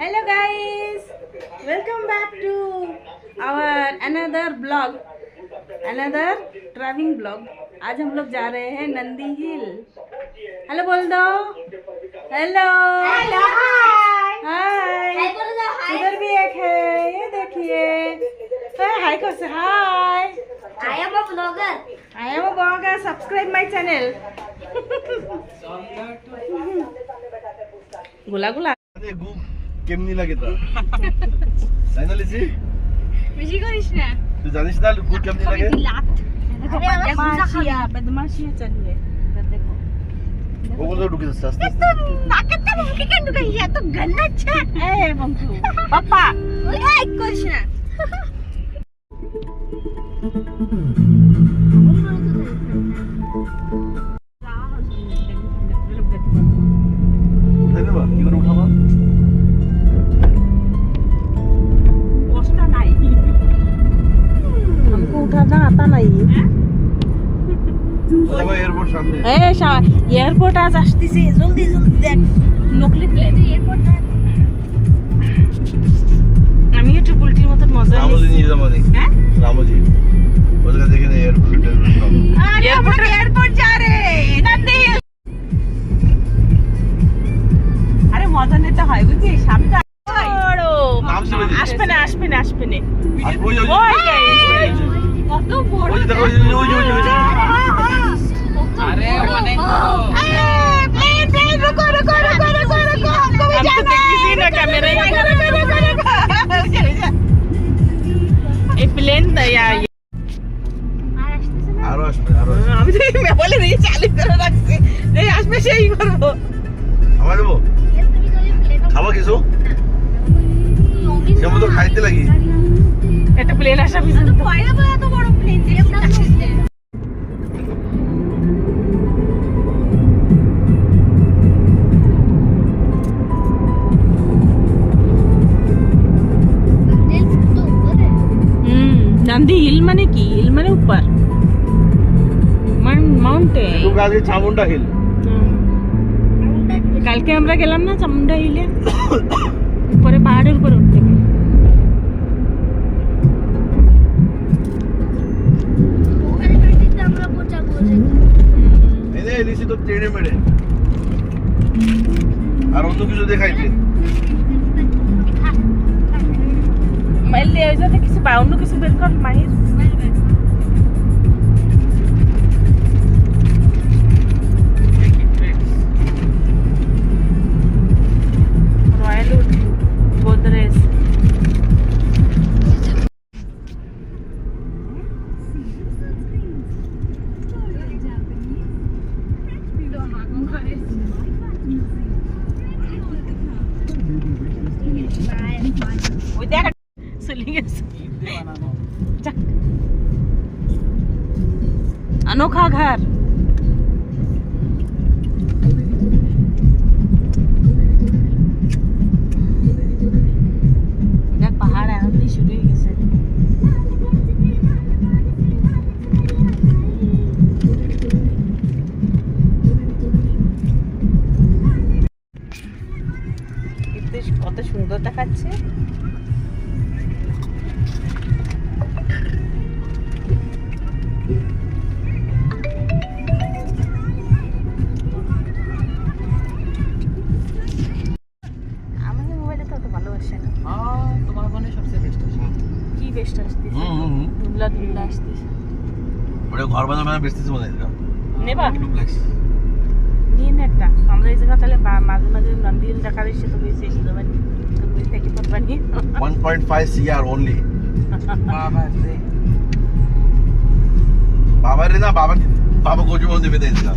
Hello guys, welcome back to our another vlog, another traveling vlog. आज हम लोग जा रहे हैं नंदी हिल. हेलो बोल दो. हेलो. Hello hi. इधर भी एक है, ये देखिए. हाय को से हाय. I am a vlogger. I am a vlogger. Subscribe my channel. गुला गुला. কেমনি লাগে তা তাই না লিসি বেশি করিস না তুই জানিস না গুড় কেমনি লাগে बदमाशियां चल रहे देखो ওগুলো ঢুকে যাচ্ছে আস্তে আস্তে নাকেতে মুখে কেন ঢুকে গিয়া তো গন্না আছে ए बंकू पापा ওই এক করিস না উঠাই দেবা কি করে উঠাবা हमको उठाना आता नहीं দেখো এয়ারপোর্ট সামনে एयरपोर्ट आज আসতেছে জলদি জলদি দেখ নকলি প্লেন এয়ারপোর্ট আমি একটু পুলটির মত মজা রামজি নিয়ে যাবো হ্যাঁ রামজি ওই জায়গা দেখে এয়ারপোর্ট एयरपोर्ट जा रहे नंदी আরে মজা নিতে হয় বুঝছিস সামনে আসবে না আসবে না আসবে না আর ওই ওই কত বড় ওই দেখো ওই अरे अरे प्लेन प्लेन रुको रुको रुको रुको रुको हमको भी जाना है किसी ना कैमरा ये प्लेन दया আর আসবে আমি তো मैं बोले नहीं चालू করে রাখছি এই আসবে সেই করব খাওয়া দেবো খাবো কিছু কেমন তো খাইতে লাগি একটা প্লেন আসা পিছন তো পয়লা বড় এত বড় প্লেন যেটা আসছে नंदी हिल माने की हिल माने ऊपर माउंटेन তো কালকে চামুন্ডা হিল কালকে আমরা গেলাম না চামুন্ডা হিলে উপরে পাহাড়ের উপরে উঠতে ওখানে পেটিতে আমরা পৌঁছাবো এই যে লিসি তো ট্রেনে মেরে আর অন্য কিছু দেখাইতে মাইলে ওই যাতে কিছু বাউন্ড কিছু বের কর মাহির রয়্যাল উড গোদরেজ ওই দেখ চলে গেছে अनोखा घर देख पहाड़ आना शुरू हो गए কত সুন্দর দেখাচ্ছে ধুলা আসতেছে ওটা ঘর বানানো বেচতেছে মনে হয় নেবা ডুপ্লেক্স নিয়ে নে একটা আমরা এই জায়গা তাহলে মাঝে মাঝে নন্দিল দেখা দিচ্ছে তো বেশি এসে যাবেন তো বেশি থেকে পারবানি 1.5 CR only বাবা রে না বাবা কোজো বন্ধ দেবে দেন না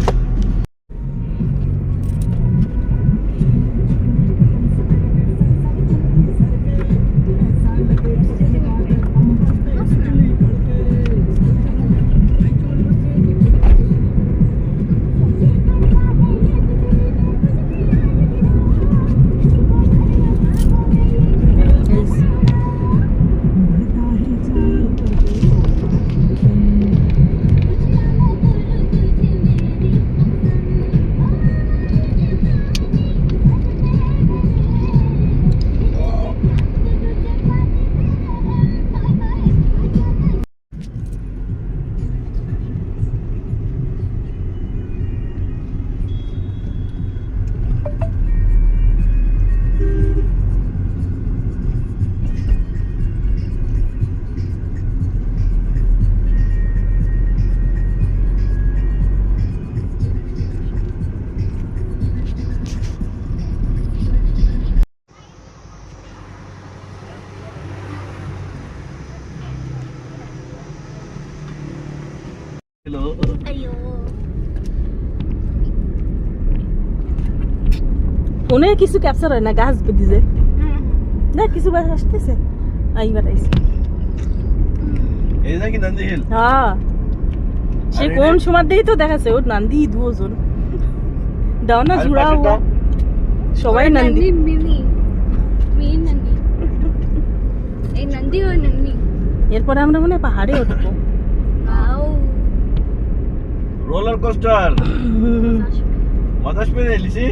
গেল। अयो ফোনে কিছু ক্যাপচার হয় না, গাছ বেঁধে যায় না, কিছু বাস আসতেছে এইবার আইছে। এই নাকি নন্দী হিল? হ্যাঁ, সে আরে কোন সময় দিয়েই তো দেখাচ্ছে ওর নন্দী দুজন দাও না আর জুড়া পাশেরটা? হুয়া সবাই নন্দী। मिनी मेन नंदी ए नंदी और नंदी এরপরে আমরা মনে হয় পাহাড়ে উঠবো। आओ রোলার কোস্টার মাদাস পেরে লিসি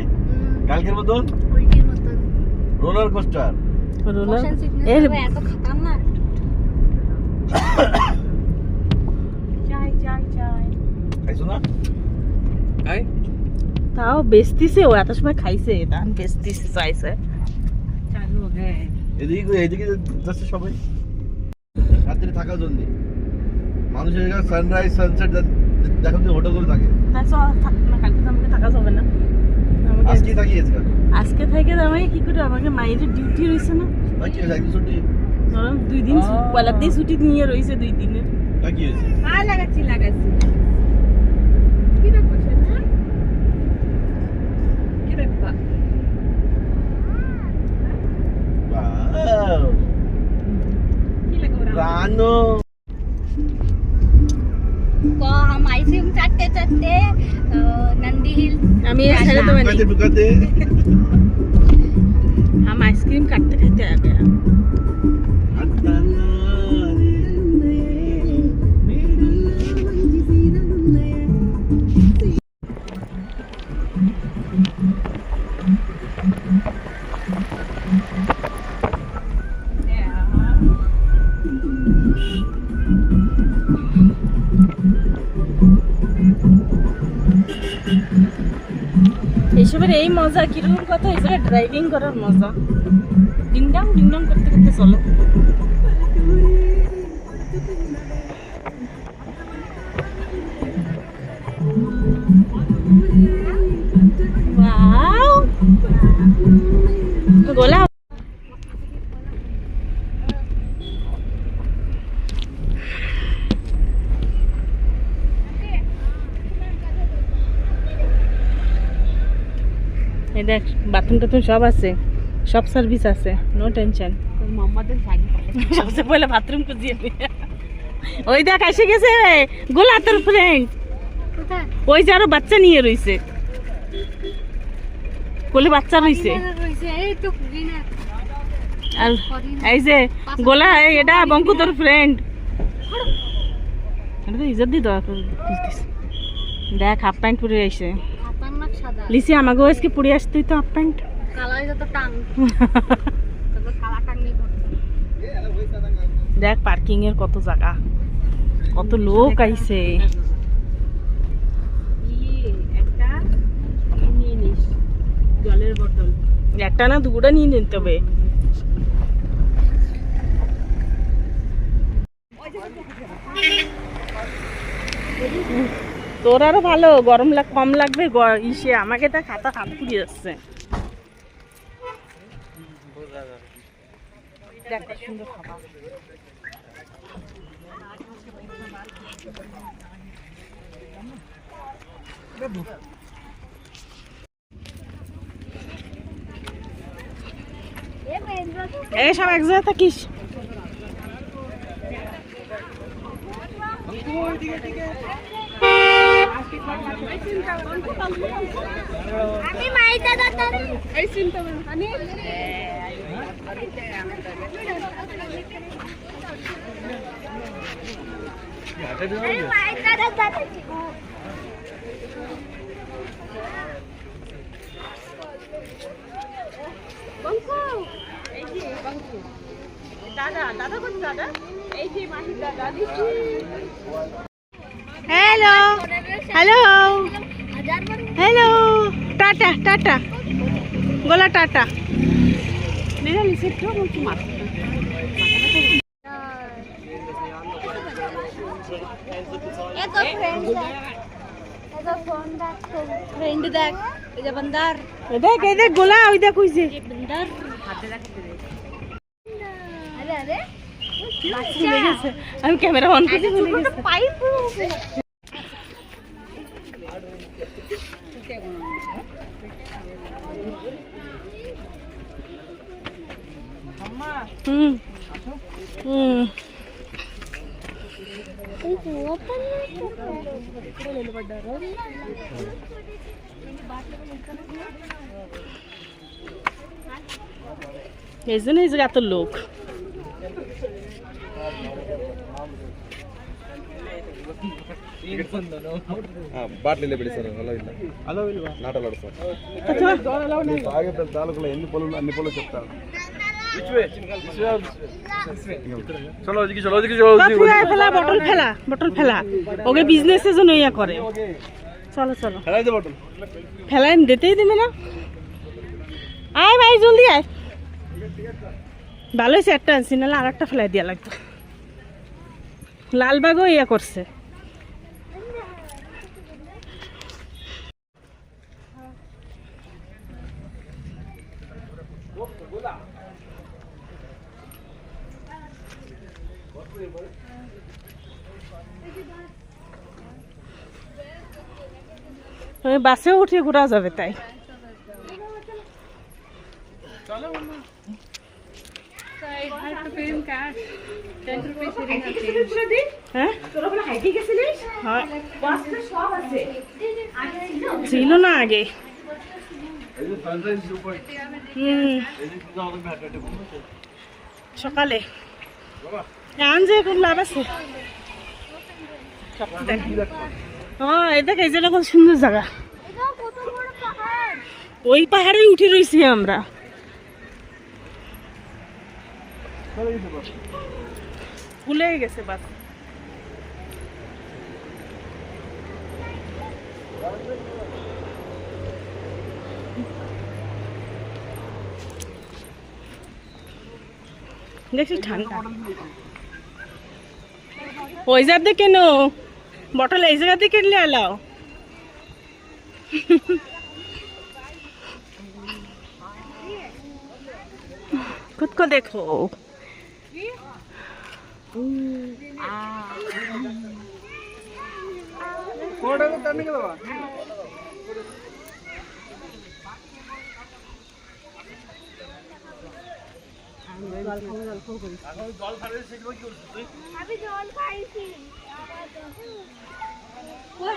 কালকের মতন उल्टी मतलब রোলার কোস্টার। मोशन सिकनेस এর है तो खतरनाक चाय चाय चाय খাইছো না? খাই তাও বেচতিছে, ও এত সময় খাইছে, তান বেচতিছে চাইছে। এদিকে এদিকে যাচ্ছে সবাই রাত্রে থাকার জন্য। মানুষের এখানে সানরাইজ সানসেট দেখার জন্য হোটেলগুলো থাকে। তাই থাক না, কালকে তো আমাকে থাকা যাবে না। আজকে থাকি আজকে থেকে আমাকে কি করে, আমাকে মায়ের ডিউটি রয়েছে না, নাকি একদিন ছুটি ধরুন 2 দিন পলাতেই ছুটি নিয়ে রয়েছে 2 দিনের। নাকি হয়েছে লাগাচ্ছি কি ব্যাপার না কি ব্যাপার Wow. रानो को हम आइसक्रीम चाटते चाटते नंदी हिल আমি এই ছেড়ে দেবো दुकाते दुकाते हम आइसक्रीम काटते खाते आ गया। এইসবের এই মজা কিরকম কথা, এইসবের ড্রাইভিং করার মজা। ডিংডাং করতে করতে চলো। ওয়াও গোলা এই দেখ, বাথরুম টাথরুম সব আছে, সব সার্ভিস আছে, নো টেনশন। সবচেয়ে পহলে বাথরুম খুঁজিয়ে ওই দেখ এসে গেছে গোলা তোর ফ্রেন্ড, ওই যে আরো বাচ্চা নিয়ে রইছে, কোলে বাচ্চা রইছে। আর এই যে গোলা, এটা বঙ্কু তোর ফ্রেন্ড, ইজ্জত দি দেখ হাফ প্যান্ট পরে আইছে। লিসি আমাকেও আজকে পরে আসতে তো হাফ প্যান্ট। দেখ পার্কিং এর কত জায়গা, কত লোক আইছে। জলের বোতল একটা না দুটা নিয়ে নিতে হবে। তোর আরো ভালো, গরম কম লাগবে ইসে, আমাকে তা খাতা হাত পুড়িয়ে যাচ্ছে। সুন্দর খাবার এই সব এক জায়গায় থাকিস। আমি মাই দাদা তার এই চিন্তা আমি মাই দাদা দাদা বঙ্কু এই যে বঙ্কু দাদা দাদা কোন দাদা এই যে মাহি দাদা দিছি hello hello hello tata tata গোলা টাটা। মেরা লিসে তো মুখ মার ये तो फ्रेंड देख ये जो बंदर দেখ এই দেখ গোলা, ওই দেখ ওই যে ये बंदर अरे अरे ভুলে গেছে। আমি ক্যামেরা অন করে ভুলে গেছি। पाइप হুম হুম এই জন্য এই জায়গা এত লোক। ಬಾಟ್ಲಿಲ್ಲೇ ಬಿಡಿ ಸರ್, ಅಲೋ ಇಲ್ಲ ನಾಟ್ ಅಲೌಡ್ ಸರ್. ಹಾಗೆ ತಾಲೂಕಲ್ಲ ಎన్ని పొలం అన్ని పొలం చెప్తాను. চলো ওদিকে চলো, ওদিকে চলো, ফেলা বটল ফেলা, বটল ফেলা, ওকে বিজনেসের জন্য ইয়া করে। চলো চলো ফেলাই দে বটল, ফেলাই দিতেই দিবে না। আয় ভাই জলদি আয়, ভালো হয়েছে একটা আনছি, নাহলে আর একটা ফেলাই দেওয়া লাগতো। লালবাগও ইয়া করছে। বাসেও উঠে ঘোরা যাবে তাই। ছিল না আগে। সকালে যে কোন লাভ আছে। হ্যাঁ এই দেখ, এই জায়গা কত সুন্দর জায়গা। ওই পাহাড়ে উঠে রয়েছি আমরা। ভুলে গেছে বাস। দেখছি ঠান্ডা। ওই জায়গাতে কেন বটল এই জায়গাতে কিনলে এলাও। खुद को देखो।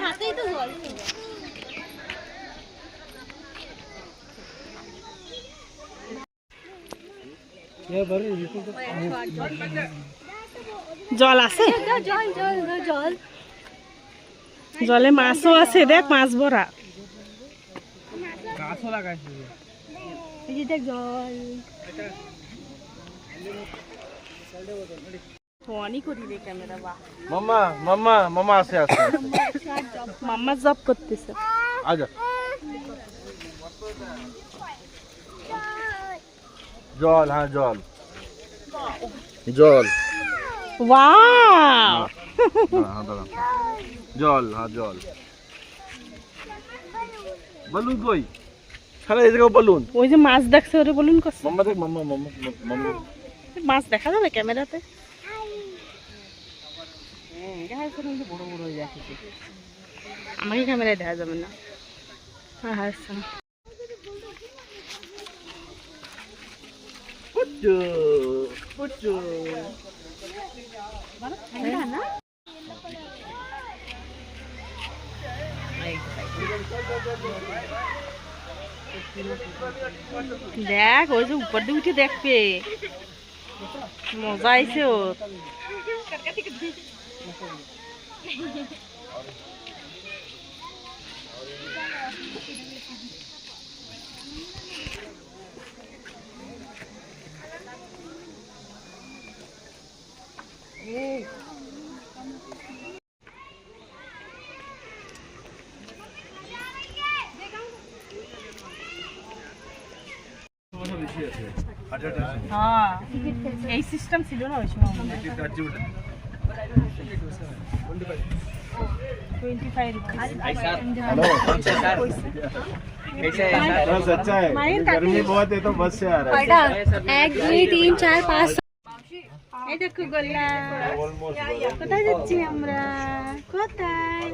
হাতেই তো জল। জল আছে, জলে মাছও আছে, দেখ মাছ ভরা। ফোনই করি রে ক্যামেরা। বাহ মাম্মা মাম্মা মাম্মা আসে আসে, মাম্মা জব করতেছে। আজা জল, হ্যাঁ জল জল, ওয়াও জল, হ্যাঁ জল। বলুন কই সারা এই জায়গায় বলুন। ওই যে মাছ দেখছে ওরে বলুন করছে। মাম্মা দেখ, মাম্মা মাম্মা মাম্মা মাছ দেখা যাবে ক্যামেরাতে? আমাকে ক্যামেরায় দেখা যাবে না। হ্যাঁ দেখ, ওই যে উপর দিয়ে উঠে দেখবে, মজা আইছে ওর। হ্যাঁ এই সিস্টেম ছিল না ওই সময়। 25 अच्छा है, गर्मी बहुत है तो बस से आ रहा है। 1 2 3 4 5। এই দেখো গোল্লা, কোথায় যাচ্ছি আমরা? কোথায়?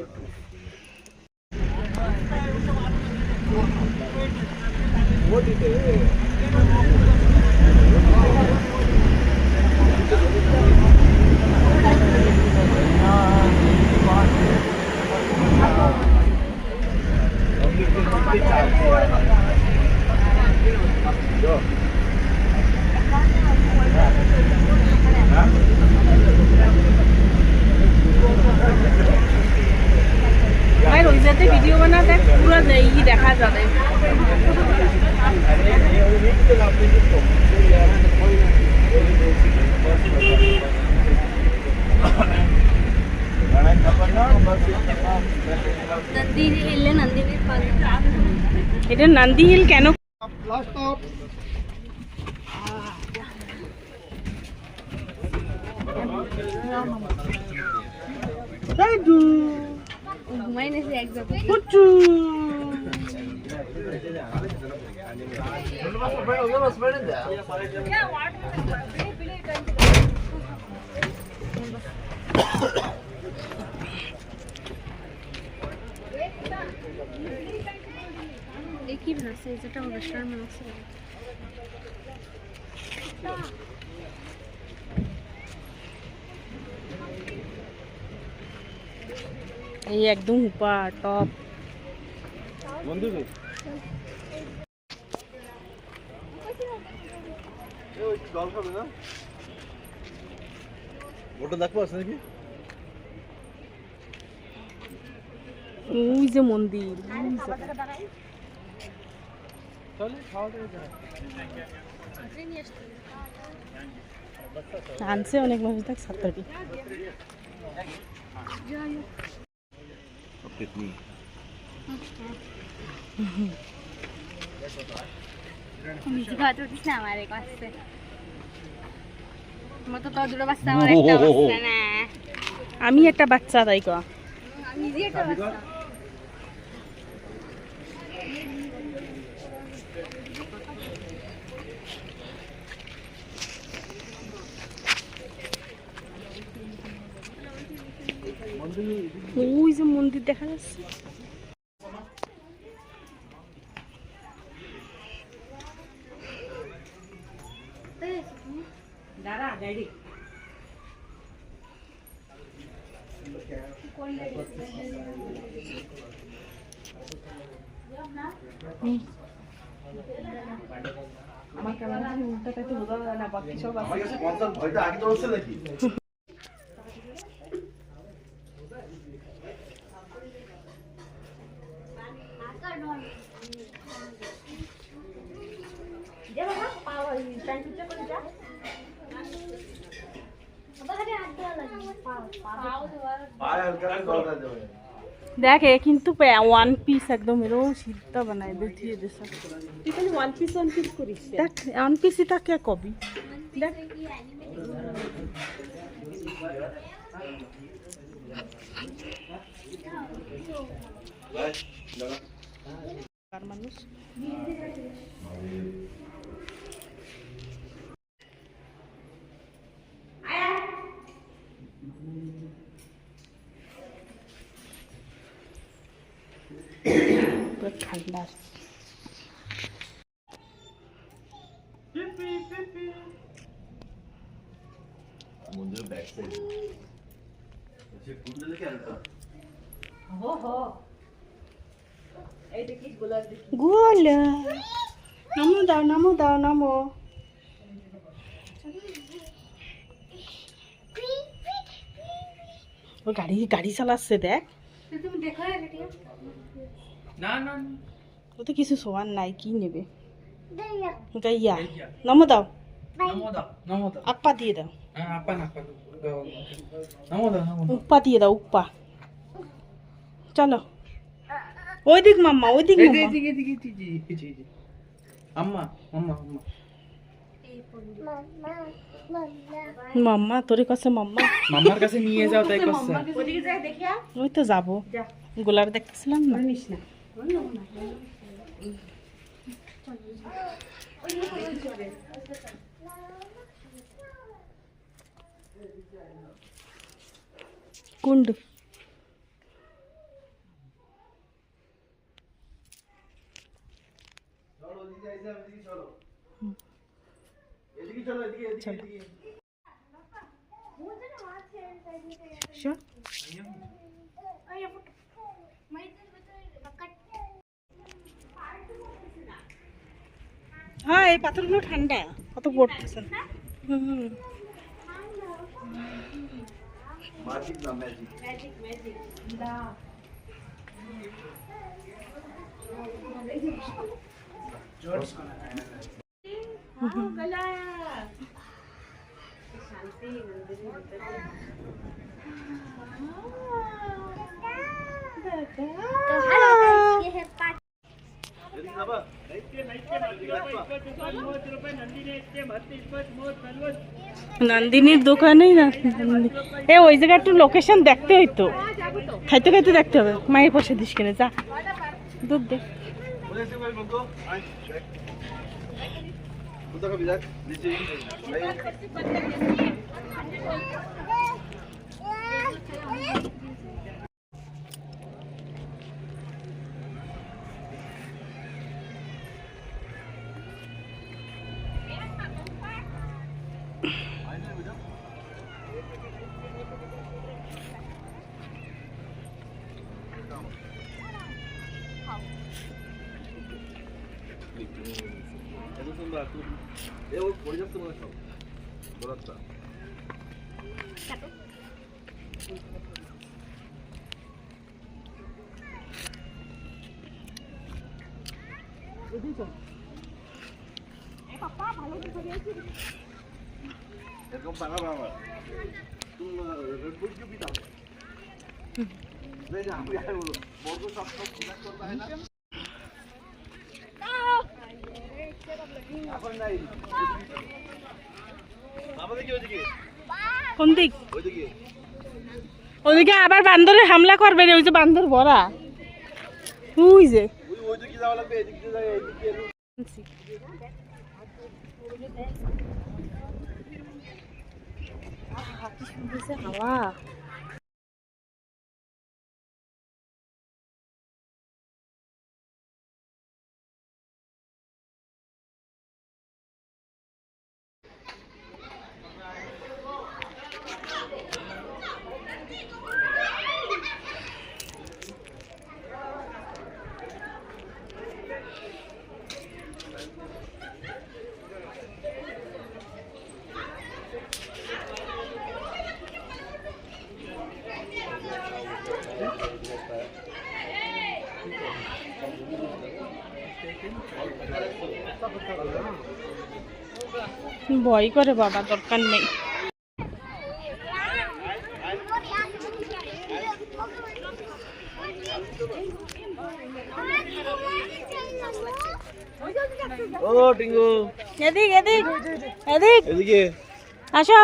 এটা নন্দী হিল কেন? Last stop. কি বানাচ্ছে যেটা রেস্টুরেন্ট বানাচ্ছে এই একদম উপা টপ। বন্ধু জল খাবে না? ওটা দেখবো আছে নাকি? ওই যে মন্দির আনছে অনেক মানুষ দেখ সাতটাটি। মিষ্টি খাওয়াতে উঠিস না আমার কাছে আমার তো তোর দুটো বাচ্চা আমার একটা বাচ্চা না আমি একটা বাচ্চা তাই ক আমি নিজে একটা বাচ্চা ওই যে মন্দির দেখা যাচ্ছে। দাঁড়া গাড়ি আমার ক্যামেরা উল্টাটা একটু বোঝা যায় না, বাকি সব আমার কাছে কনসার্ট ভয়টা আগে তো হচ্ছে নাকি? देख কিন্তু ওয়ান পিস একদম এরকম সিদ্ধা বানায় দেখিয়ে দে সব। তুই খালি ওয়ান পিস করিস দেখ ওয়ান পিসই তা কে কবি দেখ আর মানুষ ঠান্ডা মন্দিরের ব্যাক সাইড সে কুন্ডলে কি আনতা? এই দেখিস গোলাপ দেখি গোলা নামো দাও নামো ও গাড়ি চালাচ্ছে দেখ। তুমি দেখো না না ও তো কিছু শোয়ার নাই কি নেবে গাইয়া নামো দাও নমো দাও আপ্পা দিয়ে দাও আপা না নমো দাও উপ্পা দিয়ে দাও উপ্পা চলো ওই দিক মাম্মা ওই দিক মাম্মা এদিকে আম্মা আম্মা আম্মা মাম্মা তোর কাছে মাম্মা মাম্মার কাছে নিয়ে যাও তাই করছে ওদিকে যাই দেখিয়া ওই তো যাবো গোলার দেখতেছিলাম না নিস না কুন্ড চলো হ্যাঁ এই পাথরগুলো ঠান্ডা কত পড়তেছে হুম ম্যাজিক না ম্যাজিক নন্দিনীর দোকানেই না এ ওই জায়গায় একটু লোকেশন দেখতে হইতো, খাইতে খাইতে দেখতে হবে। মায়ের পয়সা দিস কিনে যা দুধ দে। এরকম পাকা বাবা তুমি কি দাও দেখো আমি আর বলো বড় সব সব ঠিক করতে হয় না এখন নাই বাবা দেখি ওইদিকে কোন দিক? ওইদিকে ওদিকে আবার বান্দরে হামলা করবে রে, ওই যে বান্দর ভরা ওই যে ওইদিকে যাওয়া লাগবে, এদিকে যাই এইদিকে হাওয়া। ভয় করে বাবা, দরকার নেই। ও টিঙ্গু এদিক এদিক এদিক এদিকে আসো।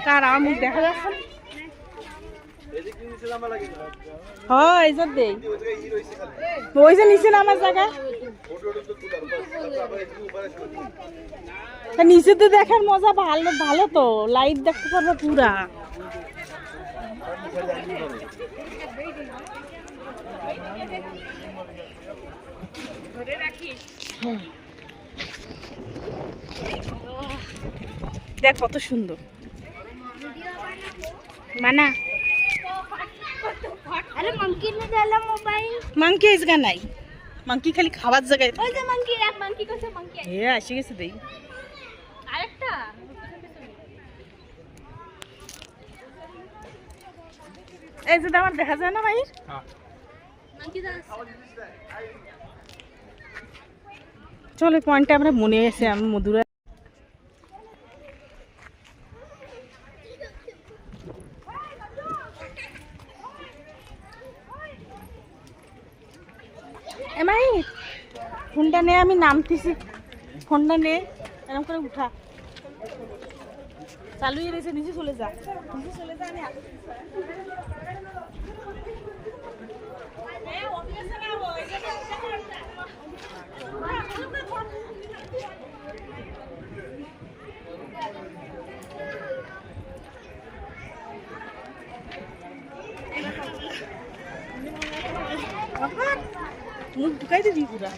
কার আমার মুখ দেখা যাচ্ছে না? এদিকে নিচে নামা লাগে হ্যাঁ এই যে দেই ওইদিকে ই রইছে খালি ওই যে নিচে নামার জায়গা, ফটো তো তুলা বাস আবার এদিকে উপরে শুনি তা নিচে তো দেখার মজা ভালো, ভালো তো লাইট দেখতে পারবে পুরা। দেখ কত সুন্দর মানা। अरे मंकी ने डाला मोबाइल মাংকি इसका নাই, মাংকি খালি খাবার জায়গায়। ওই যে मंकी এক मंकी কাছে मंकी এ আসে গেছে দেই আরেকটা এই যে আমার দেখা যায় না ভাই। मंकी দাস চলো পয়েন্টটা আমরা মনে আছে আমি মধুরা। এমাই ফোনটা নে, আমি নামতেছি, ফোনটা নে এরকম করে উঠা, চালুই রয়েছে, নিচে চলে যা, নিচে চলে যা। আমি মুখ ঢুকাই দিবি পুরা।